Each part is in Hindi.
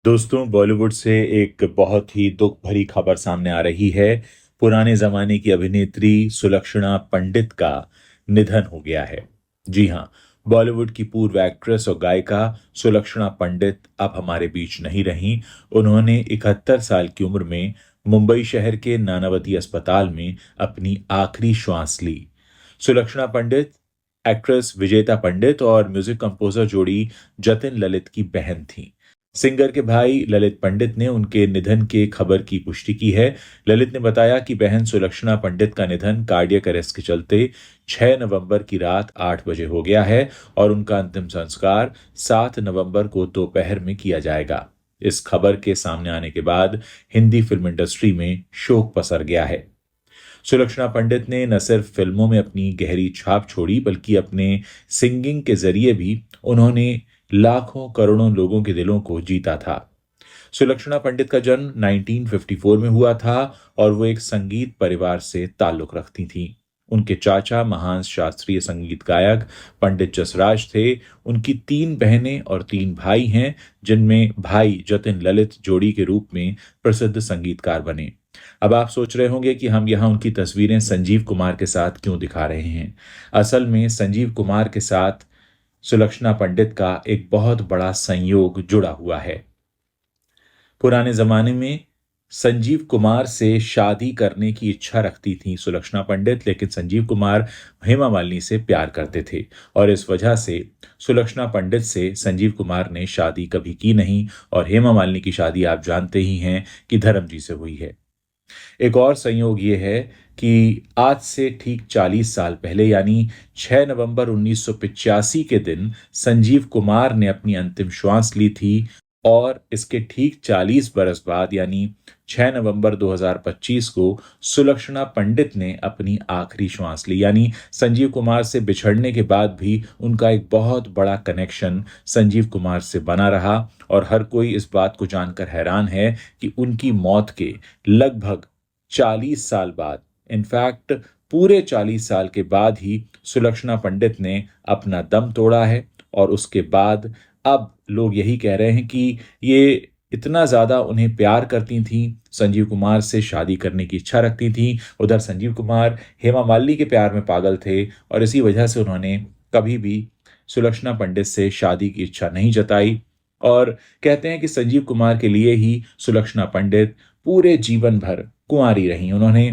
दोस्तों, बॉलीवुड से एक बहुत ही दुख भरी खबर सामने आ रही है। पुराने जमाने की अभिनेत्री सुलक्षणा पंडित का निधन हो गया है। जी हाँ, बॉलीवुड की पूर्व एक्ट्रेस और गायिका सुलक्षणा पंडित अब हमारे बीच नहीं रहीं। उन्होंने 71 साल की उम्र में मुंबई शहर के नानावती अस्पताल में अपनी आखिरी श्वास ली। सुलक्षणा पंडित एक्ट्रेस विजेता पंडित और म्यूजिक कंपोजर जोड़ी जतिन ललित की बहन थी। सिंगर के भाई ललित पंडित ने उनके निधन के खबर की पुष्टि की है। ललित ने बताया कि बहन सुलक्षणा पंडित का निधन कार्डियक अरेस्ट के चलते 6 नवंबर की रात 8 बजे हो गया है और उनका अंतिम संस्कार 7 नवंबर को दोपहर में किया जाएगा। इस खबर के सामने आने के बाद हिंदी फिल्म इंडस्ट्री में शोक पसर गया है। सुलक्षणा पंडित ने न सिर्फ फिल्मों में अपनी गहरी छाप छोड़ी बल्कि अपने सिंगिंग के जरिए भी उन्होंने लाखों करोड़ों लोगों के दिलों को जीता था। सुलक्षणा पंडित का जन्म 1954 में हुआ था और वो एक संगीत परिवार से ताल्लुक रखती थीं। उनके चाचा महान शास्त्रीय संगीत गायक पंडित जसराज थे। उनकी 3 बहनें और 3 भाई हैं, जिनमें भाई जतिन ललित जोड़ी के रूप में प्रसिद्ध संगीतकार बने। अब आप सोच रहे होंगे कि हम यहाँ उनकी तस्वीरें संजीव कुमार के साथ क्यों दिखा रहे हैं। असल में संजीव कुमार के साथ सुलक्षणा पंडित का एक बहुत बड़ा संयोग जुड़ा हुआ है। पुराने जमाने में संजीव कुमार से शादी करने की इच्छा रखती थी सुलक्षणा पंडित, लेकिन संजीव कुमार हेमा मालिनी से प्यार करते थे और इस वजह से सुलक्षणा पंडित से संजीव कुमार ने शादी कभी की नहीं और हेमा मालिनी की शादी आप जानते ही हैं कि धर्मजी से हुई है। एक और संयोग ये है कि आज से ठीक 40 साल पहले यानी 6 नवंबर 1985 के दिन संजीव कुमार ने अपनी अंतिम श्वास ली थी और इसके ठीक 40 बरस बाद यानी 6 नवंबर 2025 को सुलक्षणा पंडित ने अपनी आखिरी श्वास ली। यानी संजीव कुमार से बिछड़ने के बाद भी उनका एक बहुत बड़ा कनेक्शन संजीव कुमार से बना रहा और हर कोई इस बात को जानकर हैरान है कि उनकी मौत के लगभग 40 साल बाद, इनफैक्ट पूरे 40 साल के बाद ही सुलक्षणा पंडित ने अपना दम तोड़ा है और उसके बाद अब लोग यही कह रहे हैं कि ये इतना ज्यादा उन्हें प्यार करती थीं, संजीव कुमार से शादी करने की इच्छा रखती थीं। उधर संजीव कुमार हेमा मालिनी के प्यार में पागल थे और इसी वजह से उन्होंने कभी भी सुलक्षणा पंडित से शादी की इच्छा नहीं जताई और कहते हैं कि संजीव कुमार के लिए ही सुलक्षणा पंडित पूरे जीवन भर कुंवारी रहीं। उन्होंने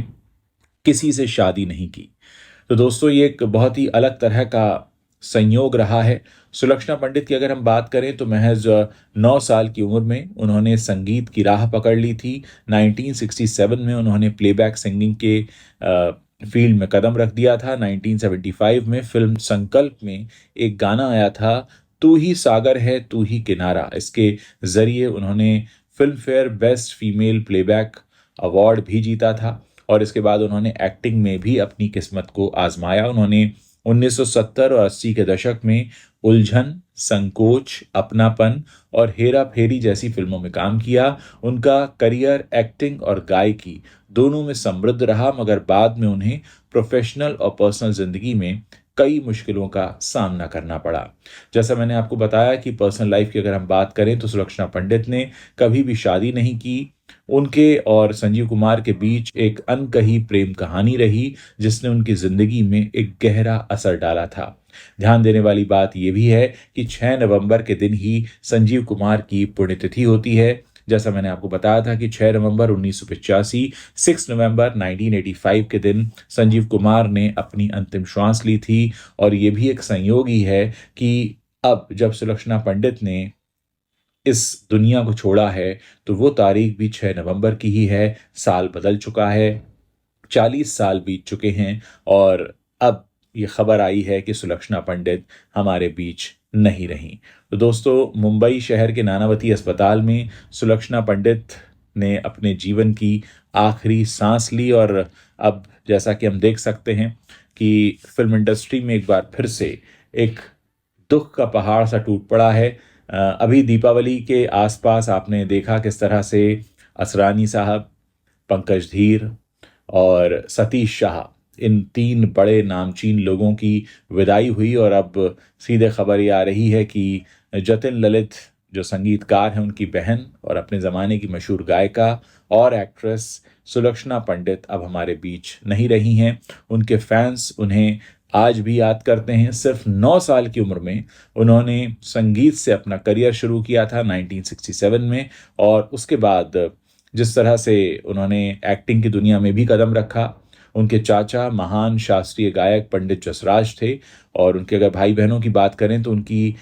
किसी से शादी नहीं की। तो दोस्तों, ये एक बहुत ही अलग तरह का संयोग रहा है। सुलक्षणा पंडित की अगर हम बात करें तो महज 9 साल की उम्र में उन्होंने संगीत की राह पकड़ ली थी। 1967 में उन्होंने प्लेबैक सिंगिंग के फील्ड में कदम रख दिया था। 1975 में फिल्म संकल्प में एक गाना आया था, तू ही सागर है तू ही किनारा। इसके जरिए उन्होंने film fair best female playback award भी जीता था और इसके बाद उन्होंने एक्टिंग में भी अपनी किस्मत को आजमाया। उन्होंने 1970 और 80 के दशक में उलझन, संकोच, अपनापन और हेरा फेरी जैसी फिल्मों में काम किया। उनका करियर एक्टिंग और गायकी दोनों में समृद्ध रहा, मगर बाद में उन्हें प्रोफेशनल और पर्सनल जिंदगी में कई मुश्किलों का सामना करना पड़ा। जैसा मैंने आपको बताया कि पर्सनल लाइफ की अगर हम बात करें तो सुलक्षणा पंडित ने कभी भी शादी नहीं की। उनके और संजीव कुमार के बीच एक अनकही प्रेम कहानी रही जिसने उनकी जिंदगी में एक गहरा असर डाला था। ध्यान देने वाली बात यह भी है कि 6 नवंबर के दिन ही संजीव कुमार की पुण्यतिथि होती है। जैसा मैंने आपको बताया था कि 6 नवंबर 1985, 6 नवंबर 1985 के दिन संजीव कुमार ने अपनी अंतिम श्वास ली थी और ये भी एक संयोग ही है कि अब जब सुलक्षणा पंडित ने इस दुनिया को छोड़ा है तो वो तारीख भी 6 नवंबर की ही है। साल बदल चुका है, 40 साल बीत चुके हैं और अब ये खबर आई है कि सुलक्षणा पंडित हमारे बीच नहीं रहीं। तो दोस्तों, मुंबई शहर के नानावती अस्पताल में सुलक्षणा पंडित ने अपने जीवन की आखिरी सांस ली और अब जैसा कि हम देख सकते हैं कि फिल्म इंडस्ट्री में एक बार फिर से एक दुख का पहाड़ सा टूट पड़ा है। अभी दीपावली के आसपास आपने देखा किस तरह से असरानी साहब, पंकज धीर और सतीश शाह, इन 3 बड़े नामचीन लोगों की विदाई हुई और अब सीधे खबर ये आ रही है कि जतिन ललित जो संगीतकार हैं उनकी बहन और अपने ज़माने की मशहूर गायिका और एक्ट्रेस सुलक्षणा पंडित अब हमारे बीच नहीं रही हैं। उनके फैंस उन्हें आज भी याद करते हैं। सिर्फ 9 साल की उम्र में उन्होंने संगीत से अपना करियर शुरू किया था 1967 में, और उसके बाद जिस तरह से उन्होंने एक्टिंग की दुनिया में भी कदम रखा। उनके चाचा महान शास्त्रीय गायक पंडित जसराज थे, और उनके अगर भाई बहनों की बात करें तो उनकी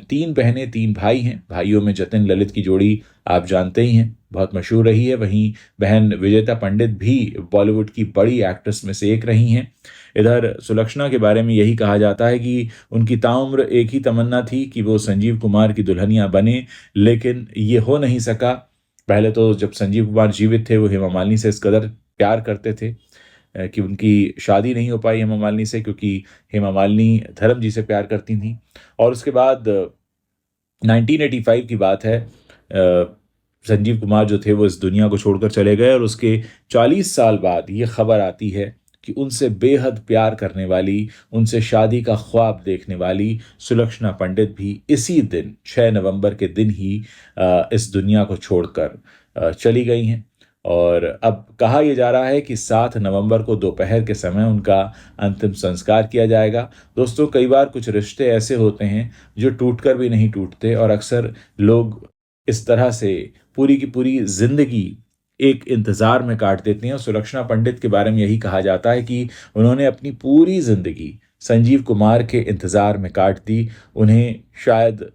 3 बहनें 3 भाई हैं। भाइयों में जतिन ललित की जोड़ी आप जानते ही हैं, बहुत मशहूर रही है। वहीं बहन विजेता पंडित भी बॉलीवुड की बड़ी एक्ट्रेस में से एक रही हैं। इधर सुलक्षणा के बारे में यही कहा जाता है कि उनकी ताउम्र एक ही तमन्ना थी कि वो संजीव कुमार की दुल्हनिया बने, लेकिन ये हो नहीं सका। पहले तो जब संजीव कुमार जीवित थे वो हेमा मालिनी से इस कदर प्यार करते थे कि उनकी शादी नहीं हो पाई हेमा मालिनी से, क्योंकि हेमा मालिनी धर्म जी से प्यार करती थी। और उसके बाद 1985 की बात है, संजीव कुमार जो थे वो इस दुनिया को छोड़कर चले गए, और उसके 40 साल बाद ये खबर आती है कि उनसे बेहद प्यार करने वाली, उनसे शादी का ख्वाब देखने वाली सुलक्षणा पंडित भी इसी दिन 6 नवंबर के दिन ही इस दुनिया को छोड़कर चली गई हैं। और अब कहा यह जा रहा है कि 7 नवंबर को दोपहर के समय उनका अंतिम संस्कार किया जाएगा। दोस्तों, कई बार कुछ रिश्ते ऐसे होते हैं जो टूटकर भी नहीं टूटते, और अक्सर लोग इस तरह से पूरी की पूरी जिंदगी एक इंतजार में काट देते हैं। और सुलक्षणा पंडित के बारे में यही कहा जाता है कि उन्होंने अपनी पूरी जिंदगी संजीव कुमार के इंतजार में काट दी। उन्हें शायद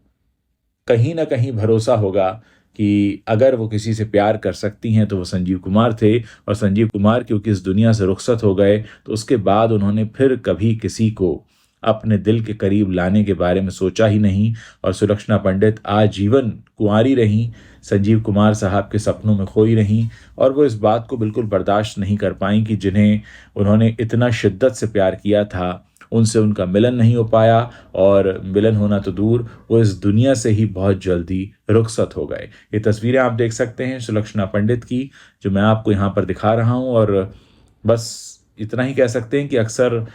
कहीं ना कहीं भरोसा होगा कि अगर वो किसी से प्यार कर सकती हैं तो वो संजीव कुमार थे, और संजीव कुमार क्योंकि इस दुनिया से रुखसत हो गए तो उसके बाद उन्होंने फिर कभी किसी को अपने दिल के करीब लाने के बारे में सोचा ही नहीं। और सुलक्षणा पंडित आजीवन कुंवारी रहीं, संजीव कुमार साहब के सपनों में खोई रहीं, और वो इस बात को बिल्कुल बर्दाश्त नहीं कर पाई कि जिन्हें उन्होंने इतना शिद्दत से प्यार किया था उनसे उनका मिलन नहीं हो पाया, और मिलन होना तो दूर, वो इस दुनिया से ही बहुत जल्दी रुखसत हो गए। ये तस्वीरें आप देख सकते हैं सुलक्षणा पंडित की, जो मैं आपको यहाँ पर दिखा रहा हूँ। और बस इतना ही कह सकते हैं कि अक्सर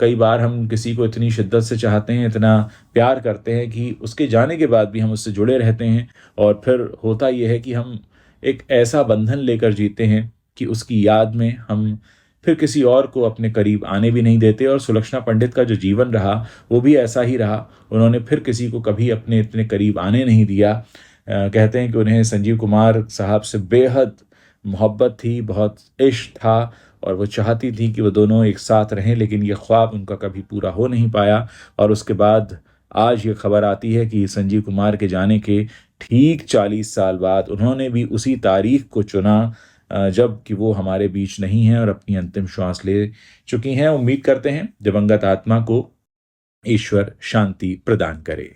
कई बार हम किसी को इतनी शिद्दत से चाहते हैं, इतना प्यार करते हैं कि उसके जाने के बाद भी हम उससे जुड़े रहते हैं, और फिर होता यह है कि हम एक ऐसा बंधन लेकर जीते हैं कि उसकी याद में हम फिर किसी और को अपने करीब आने भी नहीं देते। और सुलक्षणा पंडित का जो जीवन रहा वो भी ऐसा ही रहा। उन्होंने फिर किसी को कभी अपने इतने करीब आने नहीं दिया। कहते हैं कि उन्हें संजीव कुमार साहब से बेहद मोहब्बत थी, बहुत इश्क था, और वो चाहती थी कि वो दोनों एक साथ रहें, लेकिन ये ख्वाब उनका कभी पूरा हो नहीं पाया। और उसके बाद आज ये खबर आती है कि संजीव कुमार के जाने के ठीक 40 साल बाद उन्होंने भी उसी तारीख को चुना जब कि वो हमारे बीच नहीं हैं और अपनी अंतिम श्वास ले चुकी हैं। उम्मीद करते हैं दिवंगत आत्मा को ईश्वर शांति प्रदान करे।